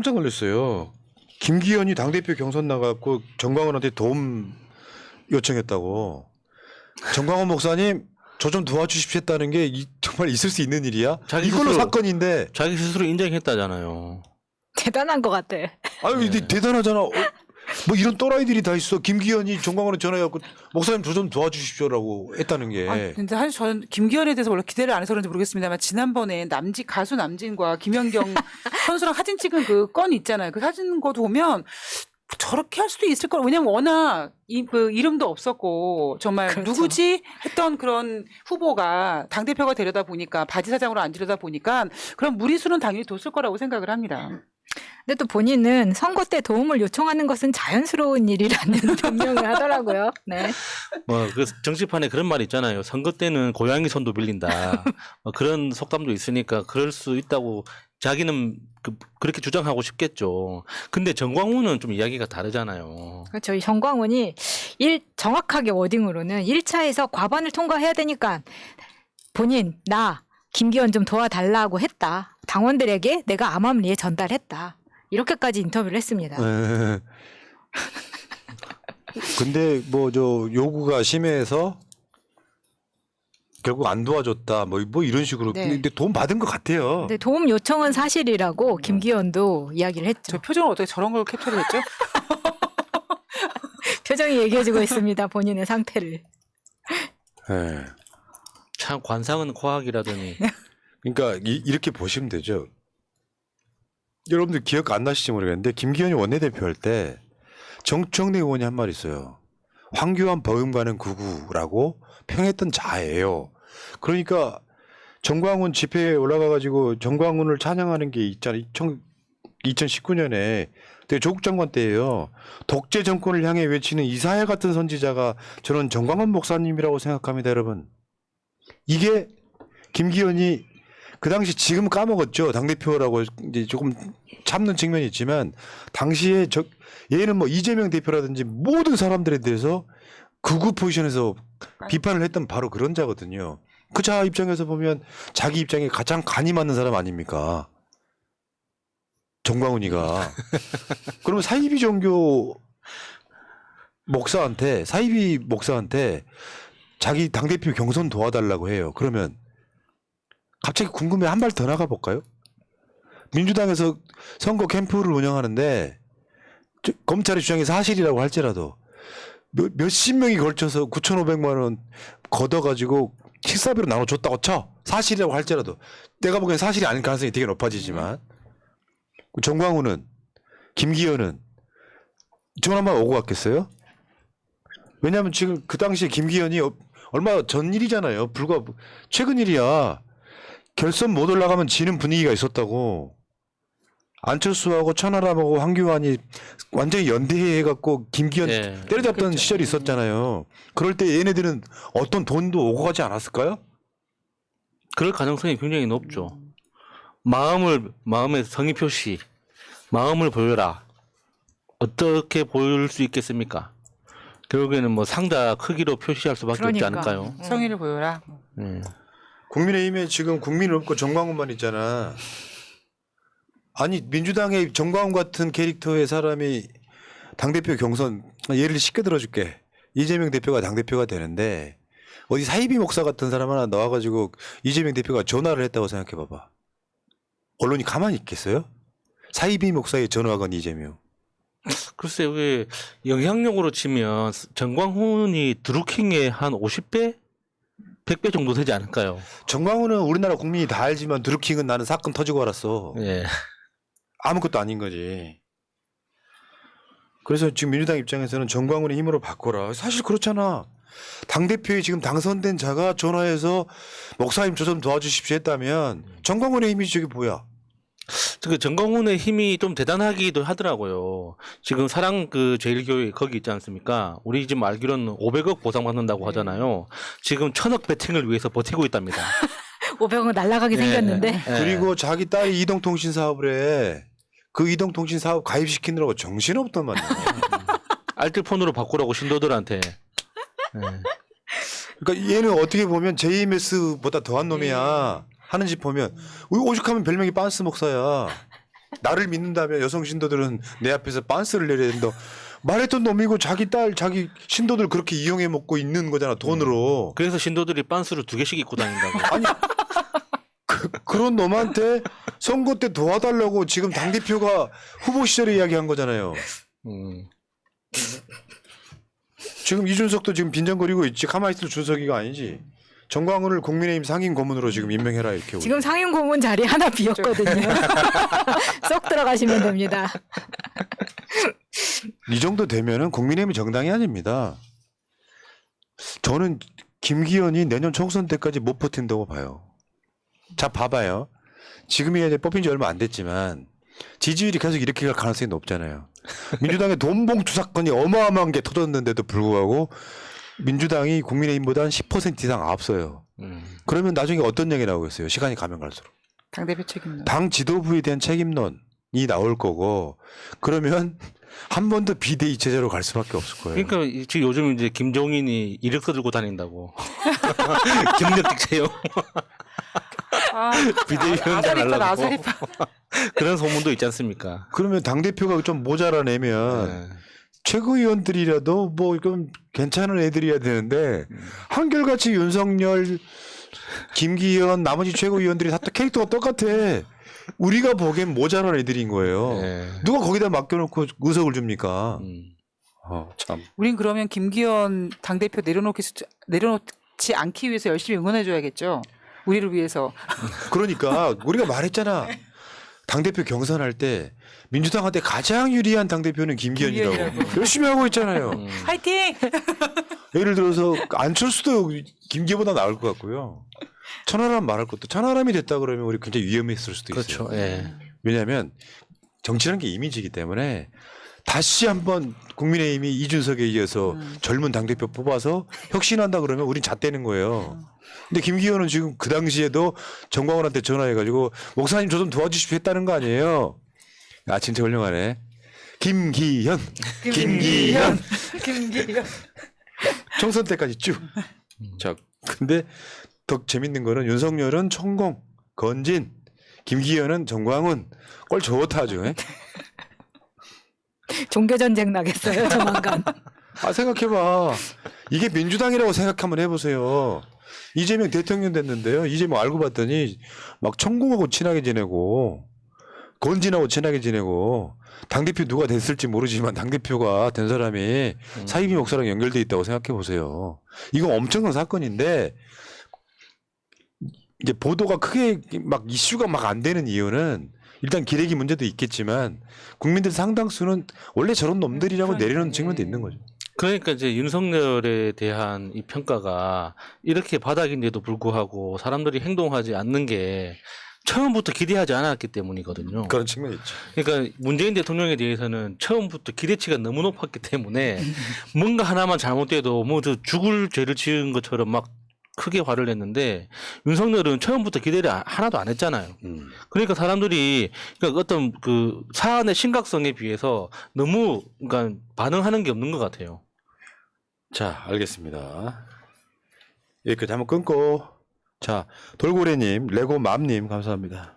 깜짝 놀랐어요. 김기현이 당대표 경선 나가고 정광훈한테 도움 요청했다고. 정광훈 목사님 저 좀 도와주십시오 했다는 게 정말 있을 수 있는 일이야? 이걸로 사건인데. 자기 스스로 인정했다잖아요. 대단한 것 같아. 아유 네. 대단하잖아. 뭐 이런 또라이들이 다 있어. 김기현이 정광훈한테 전화해갖고 목사님 저 좀 도와주십시오라고 했다는 게. 아, 근데 사실 저는 김기현에 대해서 원래 기대를 안 해서 그런지 모르겠습니다만 지난번에 가수 남진과 김연경 선수랑 사진 찍은 그 건 있잖아요. 그 사진 거 보면 저렇게 할 수도 있을 걸. 왜냐면 워낙 그 이름도 없었고 정말 그렇죠. 누구지 했던 그런 후보가 당대표가 되려다 보니까 바지 사장으로 앉으려다 보니까 그런 무리수는 당연히 뒀을 거라고 생각을 합니다. 근데 또 본인은 선거 때 도움을 요청하는 것은 자연스러운 일이라는 변명을 하더라고요. 네. 뭐 그 정치판에 그런 말 있잖아요. 선거 때는 고양이 손도 빌린다. 뭐 그런 속담도 있으니까 그럴 수 있다고 자기는 그렇게 주장하고 싶겠죠. 근데 정광훈은 좀 이야기가 다르잖아요. 그렇죠. 이 정광훈이 정확하게 워딩으로는 1차에서 과반을 통과해야 되니까 본인, 나, 김기현 좀 도와달라고 했다. 당원들에게 내가 암암리에 전달했다. 이렇게까지 인터뷰를 했습니다. 네. 근데 뭐 저 요구가 심해서 결국 안 도와줬다. 뭐 이런 식으로. 네. 근데 돈 받은 것 같아요. 근데 도움 요청은 사실이라고 김기현도 이야기를 했죠. 저 표정을 어떻게 저런 걸 캡처를 했죠? 표정이 얘기해주고 있습니다. 본인의 상태를. 네. 참 관상은 과학이라더니. 그러니까 이렇게 보시면 되죠. 여러분들 기억 안 나실지 모르겠는데 김기현이 원내대표 할 때 정청래 의원이 한 말 있어요. 황교안 버금가는 구구라고 평했던 자예요. 그러니까 정광훈 집회에 올라가가지고 정광훈을 찬양하는 게 있잖아요. 2019년에 되게 조국 장관 때예요. 독재 정권을 향해 외치는 이사야 같은 선지자가 저는 정광훈 목사님이라고 생각합니다, 여러분. 이게 김기현이 그 당시 지금 까먹었죠. 당대표라고 이제 조금 참는 측면이 있지만 당시에 얘는 뭐 이재명 대표라든지 모든 사람들에 대해서 극우 포지션에서 비판을 했던 바로 그런 자거든요. 그 자 입장에서 보면 자기 입장에 가장 간이 맞는 사람 아닙니까? 정광훈이가. 그러면 사이비 종교 목사한테 자기 당대표 경선 도와달라고 해요. 그러면 갑자기 궁금해 한 발 더 나가 볼까요? 민주당에서 선거 캠프를 운영하는데 검찰의 주장이 사실이라고 할지라도 몇십 명이 걸쳐서 9,500만 원 걷어가지고 식사비로 나눠줬다고 쳐. 사실이라고 할지라도 내가 보기엔 사실이 아닐 가능성이 되게 높아지지만 정광훈은 김기현은 전화만 오고 갔겠어요? 왜냐하면 지금 그 당시에 김기현이 얼마 전 일이잖아요. 불과 최근 일이야. 결선 못 올라가면 지는 분위기가 있었다고. 안철수하고 천하람하고 황교안이 완전히 연대해갖고 김기현 네. 때려잡던 그렇죠. 시절이 있었잖아요. 그럴 때 얘네들은 어떤 돈도 오고 가지 않았을까요? 그럴 가능성이 굉장히 높죠. 마음의 성의 표시, 마음을 보여라. 어떻게 보일 수 있겠습니까? 결국에는 뭐 상자 크기로 표시할 수밖에 없지 그러니까. 않을까요? 성의를 보여라. 네. 국민의힘에 지금 국민 없고 정광훈만 있잖아. 아니 민주당의 정광훈 같은 캐릭터의 사람이 당대표 경선 예를 쉽게 들어줄게. 이재명 대표가 당대표가 되는데 어디 사이비 목사 같은 사람 하나 나와가지고 이재명 대표가 전화를 했다고 생각해 봐봐. 언론이 가만히 있겠어요? 사이비 목사의 전화건 이재명. 글쎄 왜 영향력으로 치면 정광훈이 드루킹의 한 50배? 100배 정도 되지 않을까요? 정광훈은 우리나라 국민이 다 알지만 드루킹은 나는 사건 터지고 알았어. 예. 아무것도 아닌 거지. 그래서 지금 민주당 입장에서는 정광훈의 힘으로 바꿔라. 사실 그렇잖아. 당대표에 지금 당선된 자가 전화해서 목사님 저 좀 도와주십시오 했다면 정광훈의 힘이 저게 뭐야? 그 정광훈의 힘이 좀 대단하기도 하더라고요. 지금 사랑 그 제일교회 거기 있지 않습니까? 우리 지금 알기로는 500억 보상받는다고 하잖아요. 지금 1,000억 베팅을 위해서 버티고 있답니다. 500원 날라가게 네. 생겼는데. 네. 그리고 자기 딸이 이동통신 사업을 해. 그 이동통신 사업 가입시키느라고 정신없단 말이야. 알뜰폰으로 바꾸라고 신도들한테. 네. 그러니까 얘는 어떻게 보면 JMS보다 더한 놈이야. 하는 짓 보면 오죽하면 별명이 빤스 목사야. 나를 믿는다면 여성 신도들은 내 앞에서 빤스를 내려야 된다. 말했던 놈이고 자기 딸, 자기 신도들 그렇게 이용해 먹고 있는 거잖아 돈으로. 그래서 신도들이 빤스를 2개씩 입고 다닌다고. 아니 그런 놈한테 선거 때 도와달라고 지금 당 대표가 후보 시절에 이야기한 거잖아요. 음. 지금 이준석도 지금 빈정거리고 있지. 가만히 있을 준석이가 아니지. 정광훈을 국민의힘 상임 고문으로 지금 임명해라 이렇게. 지금 상임 고문 자리 하나 비었거든요. 쏙 들어가시면 됩니다. 이 정도 되면은 국민의힘이 정당이 아닙니다. 저는 김기현이 내년 총선 때까지 못 버틴다고 봐요. 자, 봐봐요. 지금이 이제 뽑힌 지 얼마 안 됐지만 지지율이 계속 이렇게 갈 가능성이 높잖아요. 민주당의 돈봉투 사건이 어마어마한 게 터졌는데도 불구하고 민주당이 국민의힘보다 한 10% 이상 앞서요. 그러면 나중에 어떤 얘기 나오겠어요? 시간이 가면 갈수록. 당대표 책임론. 당 지도부에 대한 책임론이 나올 거고 그러면 한 번 더 비대위 체제로 갈 수밖에 없을 거예요. 그러니까 지금 요즘 이제 김종인이 이력서 들고 다닌다고. 경력직 채용. 아, 비대위원장 아사리파 하려고. 아사리파. 그런 소문도 있지 않습니까? 그러면 당 대표가 좀 모자라내면 네. 최고위원들이라도 뭐 좀 괜찮은 애들이어야 되는데 한결같이 윤석열, 김기현, 나머지 최고위원들이 다 캐릭터가 똑같아. 우리가 보기엔 모자란 애들인 거예요. 네. 누가 거기다 맡겨놓고 의석을 줍니까? 참. 우린 그러면 김기현 당대표 내려놓지 않기 위해서 열심히 응원해줘야겠죠. 우리를 위해서. 그러니까 우리가 말했잖아. 당대표 경선할 때 민주당한테 가장 유리한 당대표는 김기현이라고. 김기현이라고. 열심히 하고 있잖아요. 화이팅! 예를 들어서 안철수도 김기현보다 나을 것 같고요. 천하람 말할 것도 천하람이 됐다 그러면 우리 굉장히 위험했을 수도 있어요. 그렇죠. 예. 왜냐하면 정치라는 게 이미지이기 때문에 다시 한번 국민의힘이 이준석에 이어서 젊은 당대표 뽑아서 혁신한다 그러면 우린 잣대는 거예요. 근데 김기현은 지금 그 당시에도 정광훈한테 전화해가지고 목사님 저 좀 도와주십시오 했다는 거 아니에요. 아 진짜 훌륭하네. 김기현. 김기현. 총선 때까지 쭉. 자, 근데 더 재밌는 거는 윤석열은 천공, 건진, 김기현은 정광훈. 꼴 좋다 아주. 예? 종교전쟁 나겠어요 조만간. 아 생각해봐. 이게 민주당이라고 생각 한번 해보세요. 이재명 대통령 됐는데요. 이재명 알고 봤더니 막 천공하고 친하게 지내고 건진하고 친하게 지내고 당대표 누가 됐을지 모르지만 당대표가 된 사람이 사이비 목사랑 연결돼 있다고 생각해 보세요. 이거 엄청난 사건인데 이제 보도가 크게 막 이슈가 막 안 되는 이유는 일단 기레기 문제도 있겠지만 국민들 상당수는 원래 저런 놈들이라고 내려놓는 측면도 있는 거죠. 그러니까 이제 윤석열에 대한 이 평가가 이렇게 바닥인데도 불구하고 사람들이 행동하지 않는 게 처음부터 기대하지 않았기 때문이거든요. 그런 측면이 있죠. 그러니까 문재인 대통령에 대해서는 처음부터 기대치가 너무 높았기 때문에 뭔가 하나만 잘못돼도 뭐 저 죽을 죄를 지은 것처럼 막 크게 화를 냈는데 윤석열은 처음부터 기대를 하나도 안 했잖아요. 그러니까 사람들이 그러니까 어떤 그 사안의 심각성에 비해서 너무 그러니까 반응하는 게 없는 것 같아요. 자, 알겠습니다. 여기까지 한번 끊고 자, 돌고래님, 레고맘님 감사합니다.